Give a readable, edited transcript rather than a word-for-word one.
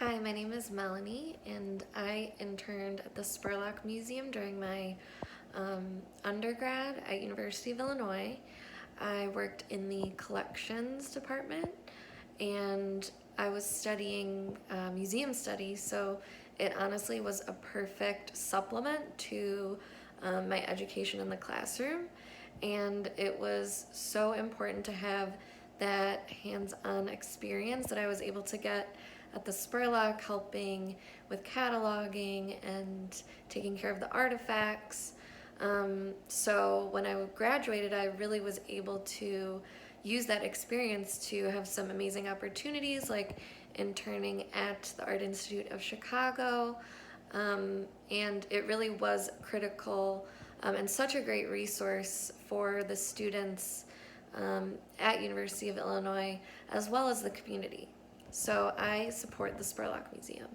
Hi, my name is Melanie, and I interned at the Spurlock Museum during my undergrad at University of Illinois. I worked in the collections department, and I was studying museum studies, so it honestly was a perfect supplement to my education in the classroom, and it was so important to have that hands-on experience that I was able to get at the Spurlock, helping with cataloging and taking care of the artifacts. So when I graduated, I really was able to use that experience to have some amazing opportunities, like interning at the Art Institute of Chicago. And it really was critical and such a great resource for the students at University of Illinois, as well as the community. So I support the Spurlock Museum.